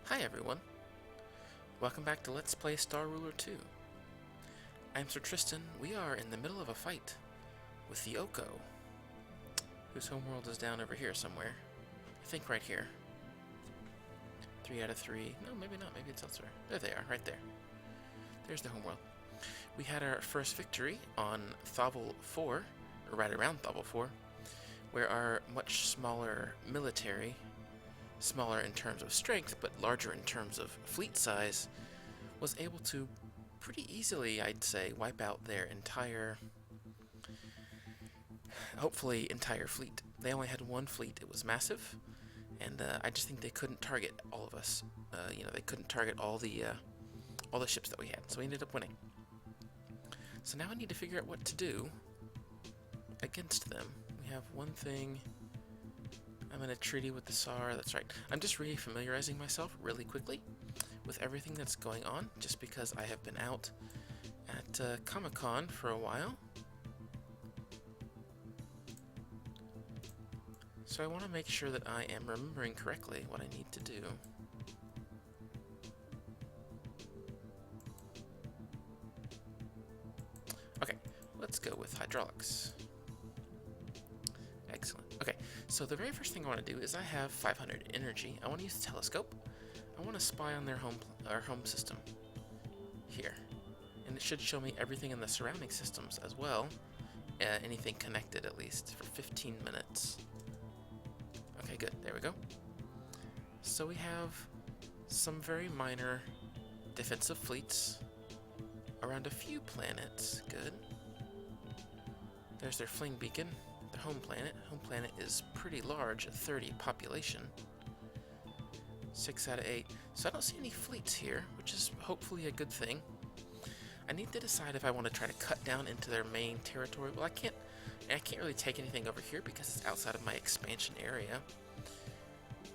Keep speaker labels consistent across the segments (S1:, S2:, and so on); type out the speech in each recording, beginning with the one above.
S1: Hi everyone, welcome back to Let's Play Star Ruler 2. I'm Sir Tristan. We are in the middle of a fight with the Oko, whose homeworld is down over here somewhere. I think right here. 3 out of 3. No, maybe not. Maybe it's elsewhere. There they are, right there. There's the homeworld. We had our first victory on Thovel 4, or right around Thovel 4, where our much smaller military, smaller in terms of strength, but larger in terms of fleet size, was able to pretty easily, I'd say, wipe out their entire, hopefully, entire fleet. They only had one fleet. It was massive, and I just think they couldn't target all of us. They couldn't target all the ships that we had, so we ended up winning. So now I need to figure out what to do against them. We have one thing. I'm in a treaty with the Tsar. That's right. I'm just re-familiarizing myself really quickly with everything that's going on, just because I have been out at Comic-Con for a while. So I want to make sure that I am remembering correctly what I need to do. Okay, let's go with hydraulics. Excellent. Okay, so the very first thing I want to do is I have 500 energy. I want to use the telescope. I want to spy on their home system here, and it should show me everything in the surrounding systems as well, anything connected at least, for 15 minutes. Okay, good. There we go. So we have some very minor defensive fleets around a few planets. Good. There's their fling beacon, their home planet. Home planet is pretty large, 30 population. 6 out of 8. So I don't see any fleets here, which is hopefully a good thing. I need to decide if I want to try to cut down into their main territory. Well, I can't really take anything over here because it's outside of my expansion area.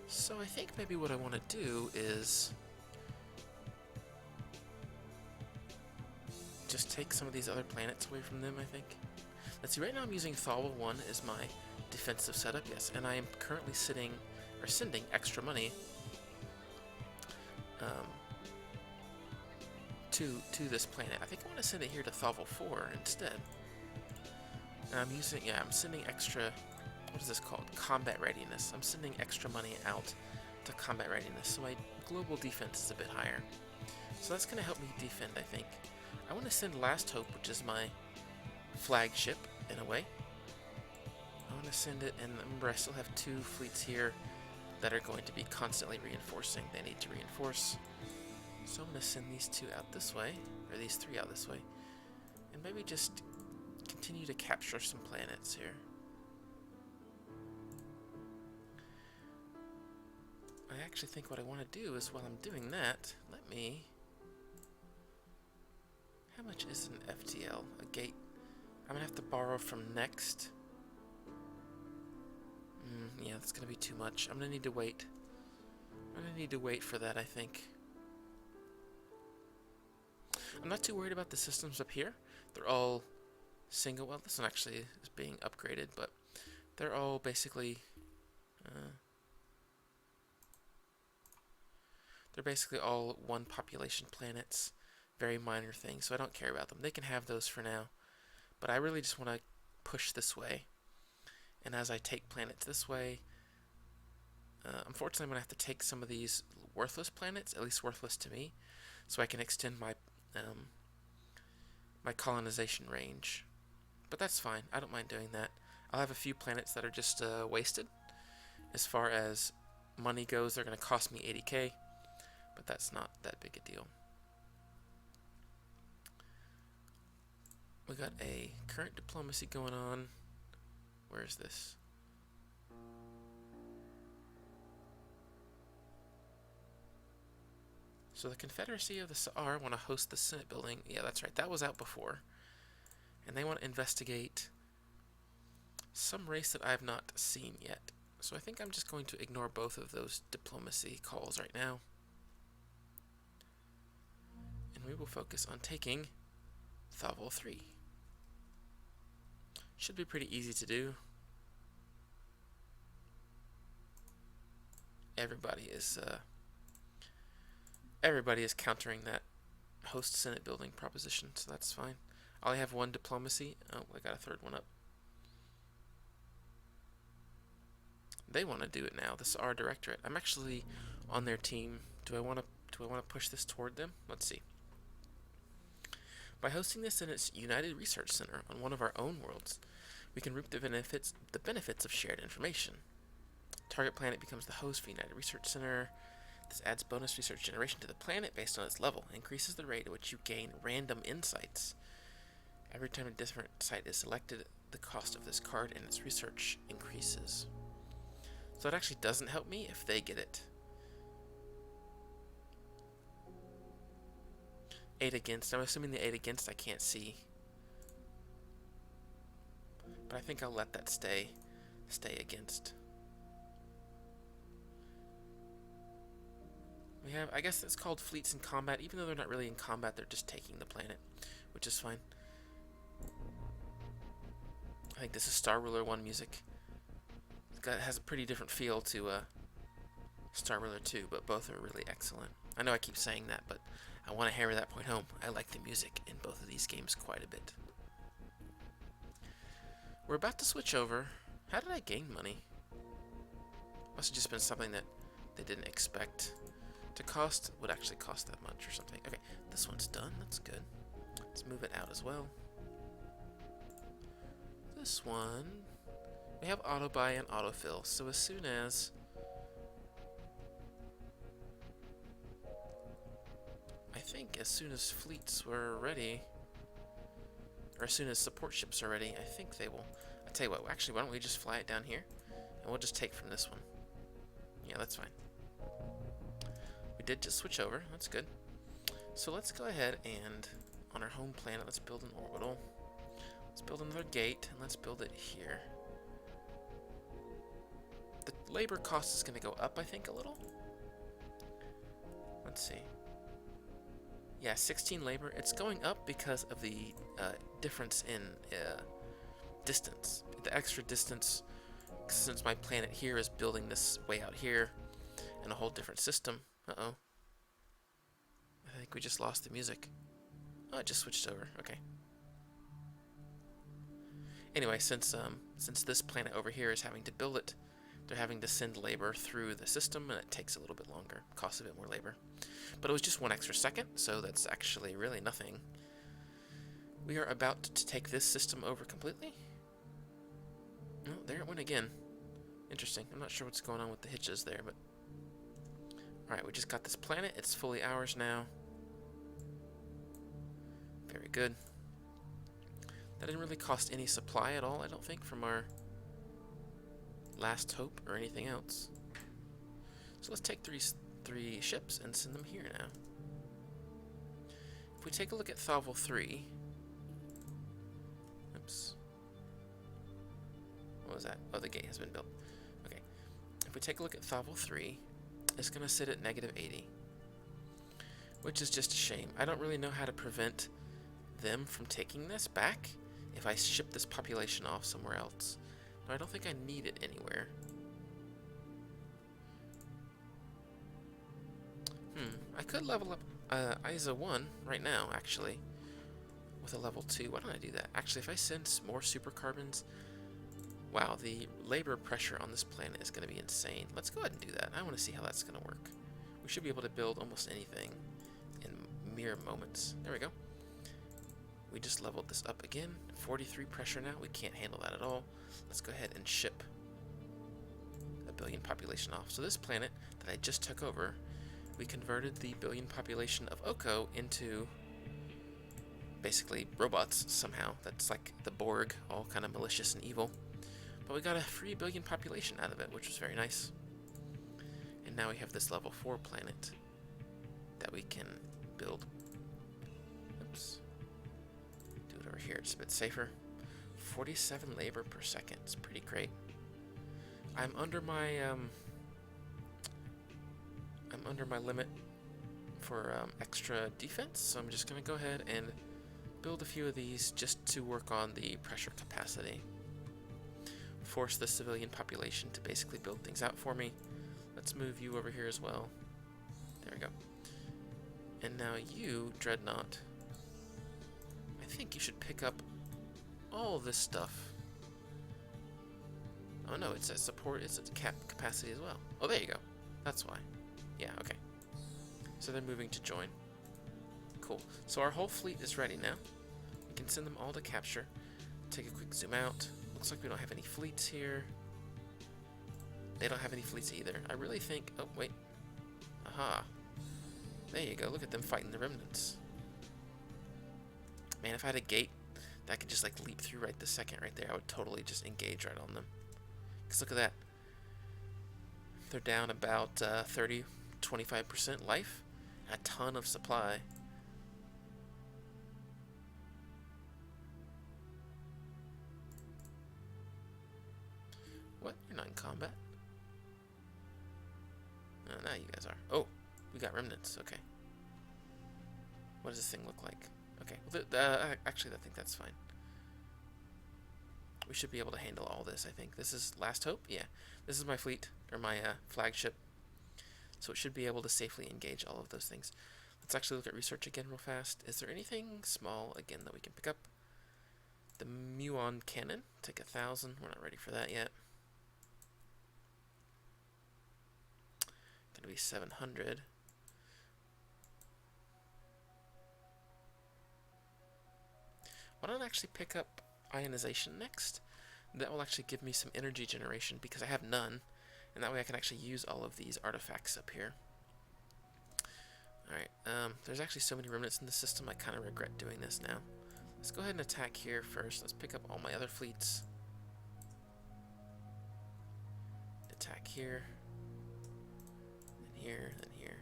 S1: So I think maybe what I want to do is just take some of these other planets away from them, I think. Let's see, right now I'm using Thal 1 as my defensive setup, yes, and I am currently sending extra money to this planet. I think I want to send it here to Thovel 4 instead. And I'm sending extra, what is this called? Combat readiness. I'm sending extra money out to combat readiness, so my global defense is a bit higher. So that's going to help me defend, I think. I want to send Last Hope, which is my flagship, in a way. I want to send it, and remember I still have 2 fleets here that are going to be constantly reinforcing. They need to reinforce. So I'm going to send these 2 out this way, or these 3 out this way, and maybe just continue to capture some planets here. I actually think what I want to do is, while I'm doing that, how much is an FTL? A gate? I'm going to have to borrow from Next. Yeah, that's going to be too much. I'm going to need to wait. I'm going to need to wait for that, I think. I'm not too worried about the systems up here. They're all single. Well, this one actually is being upgraded, but they're all basically all one population planets. Very minor things, so I don't care about them. They can have those for now, but I really just want to push this way. And as I take planets this way, unfortunately, I'm going to have to take some of these worthless planets, at least worthless to me, so I can extend my my colonization range. But that's fine. I don't mind doing that. I'll have a few planets that are just wasted. As far as money goes, they're going to cost me 80k, but that's not that big a deal. We got a current diplomacy going on. Where is this? So the Confederacy of the Tsar want to host the Senate building. Yeah, that's right. That was out before. And they want to investigate some race that I have not seen yet. So I think I'm just going to ignore both of those diplomacy calls right now. And we will focus on taking Thovel 3. Should be pretty easy to do. Everybody is Everybody is countering that host Senate building proposition, so that's fine. I only have one diplomacy. Oh, I got a third one up. They want to do it now. This is our directorate. I'm actually on their team. Do I want to push this toward them? Let's see. By hosting this in its United Research Center on one of our own worlds, we can reap the benefits of shared information. Target planet becomes the host for United Research Center. This adds bonus research generation to the planet based on its level, increases the rate at which you gain random insights. Every time a different site is selected, the cost of this card and its research increases. So it actually doesn't help me if they get it. 8 against. I'm assuming the 8 against I can't see. But I think I'll let that stay against. We have, I guess it's called fleets in combat. Even though they're not really in combat, they're just taking the planet, which is fine. I think this is Star Ruler 1 music. It has a pretty different feel to Star Ruler 2, but both are really excellent. I know I keep saying that, but I want to hammer that point home. I like the music in both of these games quite a bit. We're about to switch over. How did I gain money? Must have just been something that they didn't expect to cost. Would actually cost that much or something. Okay, this one's done. That's good. Let's move it out as well. This one, we have auto buy and autofill. So as soon as as soon as fleets were ready, or as soon as support ships are ready, I think they will. I tell you what, actually, why don't we just fly it down here, and we'll just take from this one. Yeah, that's fine. We did just switch over. That's good. So let's go ahead and, on our home planet, let's build an orbital. Let's build another gate, and let's build it here. The labor cost is going to go up, I think, a little. Let's see. Yeah, 16 labor. It's going up because of the difference in distance. The extra distance, since my planet here is building this way out here in a whole different system. Uh-oh. I think we just lost the music. Oh, it just switched over. Okay. Anyway, since this planet over here is having to build it, they're having to send labor through the system, and it takes a little bit longer. Costs a bit more labor. But it was just 1 extra second, so that's actually really nothing. We are about to take this system over completely. Oh, there it went again. Interesting. I'm not sure what's going on with the hitches there, but... Alright, we just got this planet. It's fully ours now. Very good. That didn't really cost any supply at all, I don't think, from our last hope or anything else. So let's take three ships and send them here now. If we take a look at Thovel 3... Oops. What was that? Oh, the gate has been built. Okay. If we take a look at Thovel 3, it's going to sit at -80. Which is just a shame. I don't really know how to prevent them from taking this back if I ship this population off somewhere else. No, I don't think I need it anywhere. I could level up ISA 1 right now, actually, with a level 2. Why don't I do that? Actually, if I send more supercarbons, wow, the labor pressure on this planet is going to be insane. Let's go ahead and do that. I want to see how that's going to work. We should be able to build almost anything in mere moments. There we go. We just leveled this up again. 43 pressure now. We can't handle that at all. Let's go ahead and ship a billion population off. So this planet that I just took over, we converted the billion population of Oko into basically robots somehow. That's like the Borg, all kind of malicious and evil. But we got a free billion population out of it, which was very nice. And now we have this level 4 planet that we can build. Oops. Do it over here, it's a bit safer. 47 labor per second, it's pretty great. I'm under my limit for extra defense, so I'm just gonna go ahead and build a few of these just to work on the pressure capacity. Force the civilian population to basically build things out for me. Let's move you over here as well. There we go. And now you, Dreadnought, I think you should pick up all this stuff. Oh no, it says support, it's a capacity as well. Oh, there you go. That's why. Yeah, okay. So they're moving to join. Cool. So our whole fleet is ready now. We can send them all to capture. Take a quick zoom out. Looks like we don't have any fleets here. They don't have any fleets either. I really think... Oh, wait. Aha. There you go. Look at them fighting the remnants. Man, if I had a gate that could just like leap through right this second right there, I would totally just engage right on them. Because look at that. They're down about 30-25% life. A ton of supply. What? You're not in combat? Oh, now you guys are. Oh, we got remnants. Okay. What does this thing look like? Okay. Well, actually, I think that's fine. We should be able to handle all this, I think. This is Last Hope? Yeah. This is my fleet, or my flagship. So it should be able to safely engage all of those things. Let's actually look at research again real fast. Is there anything small, again, that we can pick up? The muon cannon. Take 1,000. We're not ready for that yet. Gonna be 700. Why don't I actually pick up ionization next? That will actually give me some energy generation because I have none, and that way I can actually use all of these artifacts up here. Alright, there's actually so many remnants in the system, I kind of regret doing this now. Let's go ahead and attack here first. Let's pick up all my other fleets. Attack here. Then here, then here.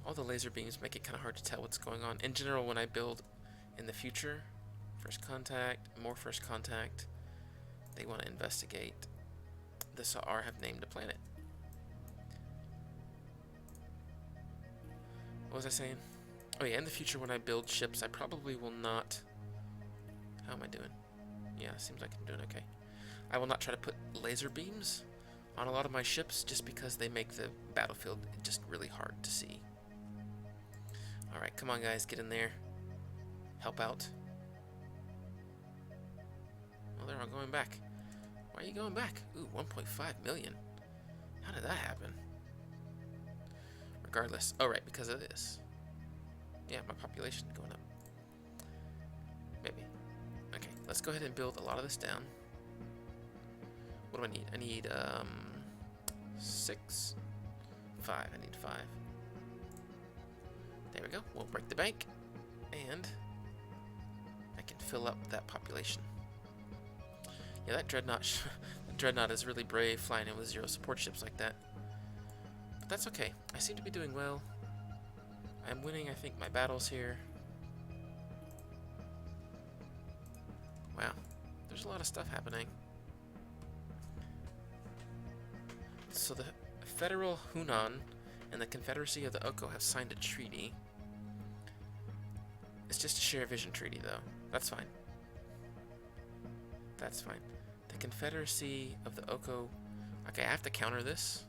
S1: All the laser beams make it kind of hard to tell what's going on. In general, when I build in the future, first contact, more first contact, they want to investigate. The Sa'ar have named a planet. What was I saying? Oh yeah, in the future when I build ships, I probably will not... How am I doing? Yeah, seems like I'm doing okay. I will not try to put laser beams on a lot of my ships just because they make the battlefield just really hard to see. Alright, come on guys, get in there. Help out. Well, they're all going back. Why are you going back? Ooh, 1.5 million. How did that happen? Regardless. Oh, right, because of this. Yeah, my population going up. Maybe. Okay, let's go ahead and build a lot of this down. What do I need? I need, 6? 5. I need 5. There we go. We'll break the bank. And I can fill up that population. Yeah, that Dreadnought, Dreadnought is really brave flying in with 0 support ships like that. But that's okay. I seem to be doing well. I'm winning, I think, my battles here. Wow. There's a lot of stuff happening. So the Federal Hunan and the Confederacy of the Oko have signed a treaty. It's just a share vision treaty, though. That's fine. That's fine. The Confederacy of the Oko... Okay, I have to counter this.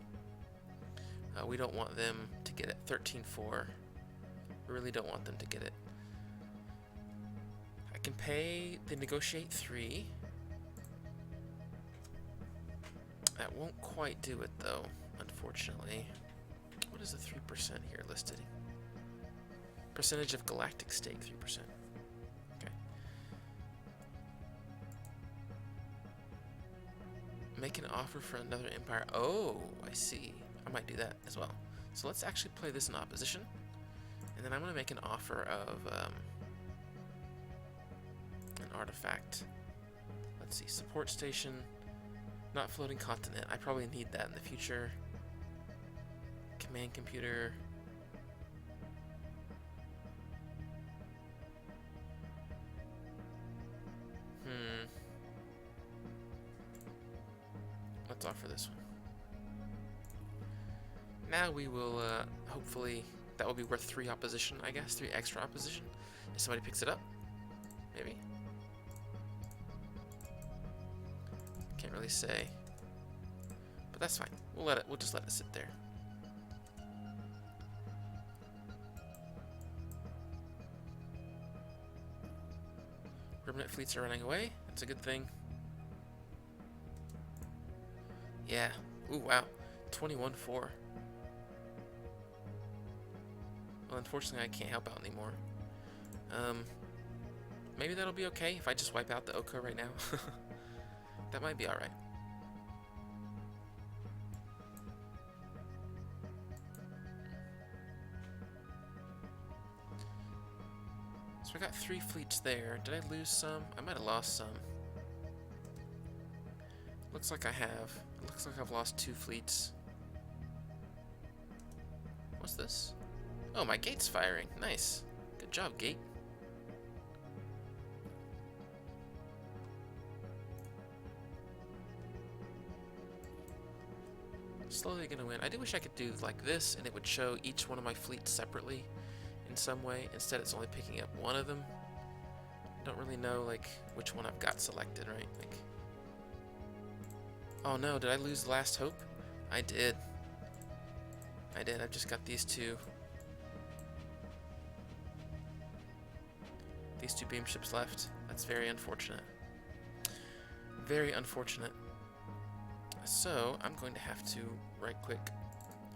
S1: We don't want them to get it. 13-4. We really don't want them to get it. I can pay the negotiate 3. That won't quite do it, though, unfortunately. What is the 3% here listed? Percentage of galactic stake, 3%. Okay. Make an offer for another empire. Oh, I see. I might do that as well. So let's actually play this in opposition. And then I'm going to make an offer of an artifact. Let's see. Support station. Not floating continent. I probably need that in the future. Command computer. Let's offer this one. Now we will, hopefully, that will be worth 3 opposition, I guess. 3 extra opposition. If somebody picks it up. Maybe. Can't really say. But that's fine. We'll just let it sit there. Remnant fleets are running away. That's a good thing. Yeah. Ooh, wow. 21-4. Well, unfortunately, I can't help out anymore. Maybe that'll be okay if I just wipe out the Oko right now. That might be alright. So I got 3 fleets there. Did I lose some? I might have lost some. Looks like I have. It looks like I've lost 2 fleets. What's this? Oh, my gate's firing. Nice. Good job, gate. Slowly gonna win. I do wish I could do like this and it would show each one of my fleets separately in some way. Instead, it's only picking up one of them. I don't really know like which one I've got selected, right? Like, oh no, did I lose Last Hope? I did. I did. I've just got these 2. These 2 beam ships left. That's very unfortunate. Very unfortunate. So, I'm going to have to, right quick,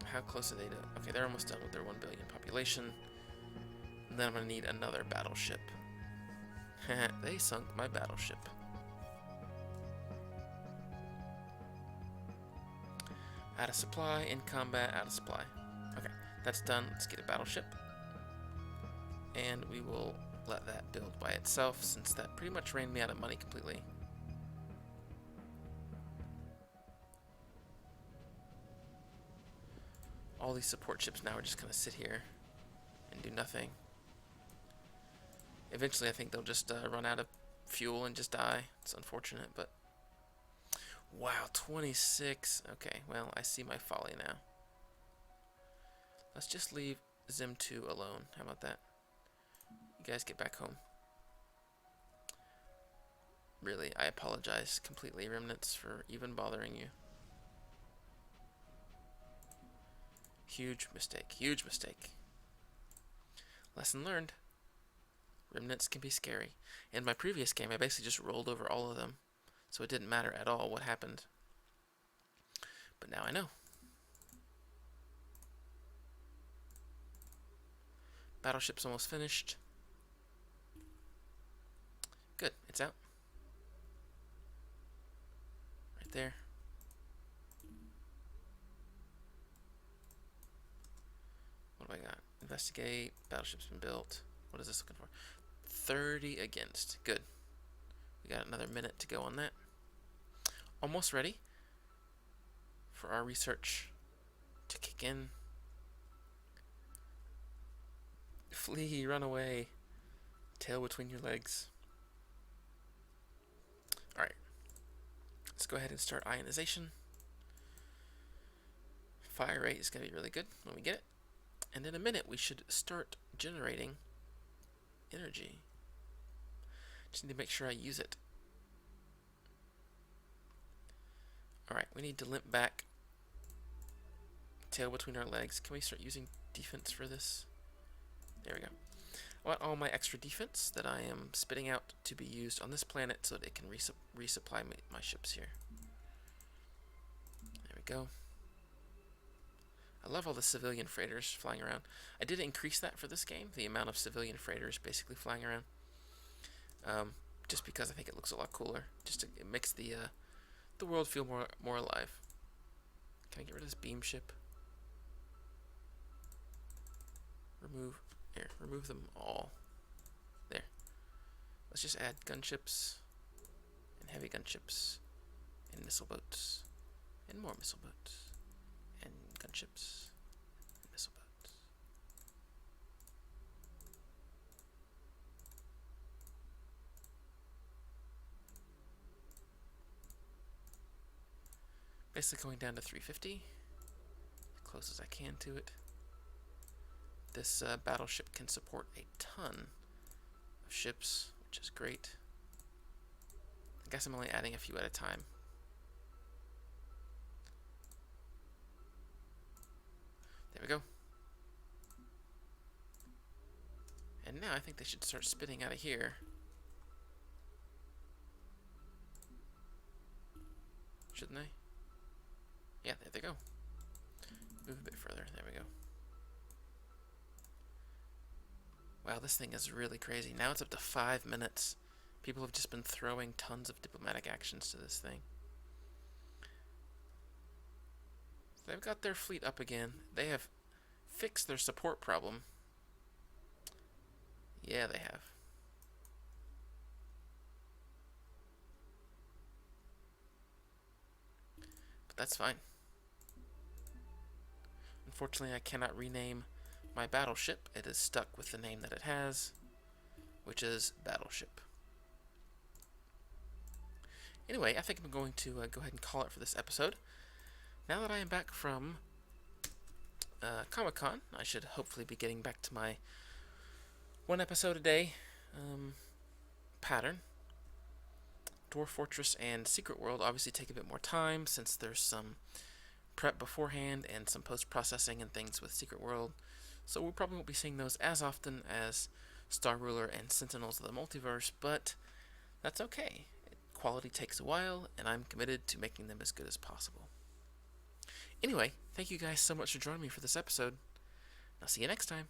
S1: how close are they to... Okay, they're almost done with their 1 billion population. And then I'm going to need another battleship. They sunk my battleship. Out of supply, in combat, out of supply. Okay, that's done. Let's get a battleship. And we will let that build by itself, since that pretty much ran me out of money completely. All these support ships now are just going to sit here and do nothing. Eventually, I think they'll just run out of fuel and just die. It's unfortunate, but... Wow, 26. Okay, well, I see my folly now. Let's just leave Zim 2 alone. How about that? You guys get back home. Really, I apologize completely, Remnants, for even bothering you. Huge mistake. Huge mistake. Lesson learned. Remnants can be scary. In my previous game, I basically just rolled over all of them, so it didn't matter at all what happened. But now I know. Battleship's almost finished. Good, it's out. Right there. What have I got? Investigate. Battleship's been built. What is this looking for? 30 against. Good. We got another minute to go on that. Almost ready for our research to kick in. Flee, run away. Tail between your legs. Alright. Let's go ahead and start ionization. Fire rate is going to be really good when we get it. And in a minute, we should start generating energy. Just need to make sure I use it. Alright, we need to limp back. Tail between our legs. Can we start using defense for this? There we go. I want all my extra defense that I am spitting out to be used on this planet so that it can resupply my ships here. There we go. I love all the civilian freighters flying around. I did increase that for this game, the amount of civilian freighters basically flying around. Just because I think it looks a lot cooler. It makes the world feel more alive. Can I get rid of this beam ship? Remove them all. There. Let's just add gunships and heavy gunships and missile boats and more missile boats and gunships and missile boats. Basically going down to 350, as close as I can to it. This battleship can support a ton of ships, which is great. I guess I'm only adding a few at a time. we go. And now I think they should start spitting out of here. Shouldn't they? Yeah, there they go. Move a bit further. There we go. Wow, this thing is really crazy. Now it's up to 5 minutes. People have just been throwing tons of diplomatic actions to this thing. They've got their fleet up again. They have fixed their support problem. Yeah, they have. But that's fine. Unfortunately, I cannot rename my battleship. It is stuck with the name that it has, which is Battleship. Anyway, I think I'm going to go ahead and call it for this episode. Now that I am back from Comic-Con, I should hopefully be getting back to my 1 episode a day pattern. Dwarf Fortress and Secret World obviously take a bit more time since there's some prep beforehand and some post-processing and things with Secret World. So we probably won't be seeing those as often as Star Ruler and Sentinels of the Multiverse, but that's okay. Quality takes a while, and I'm committed to making them as good as possible. Anyway, thank you guys so much for joining me for this episode. I'll see you next time.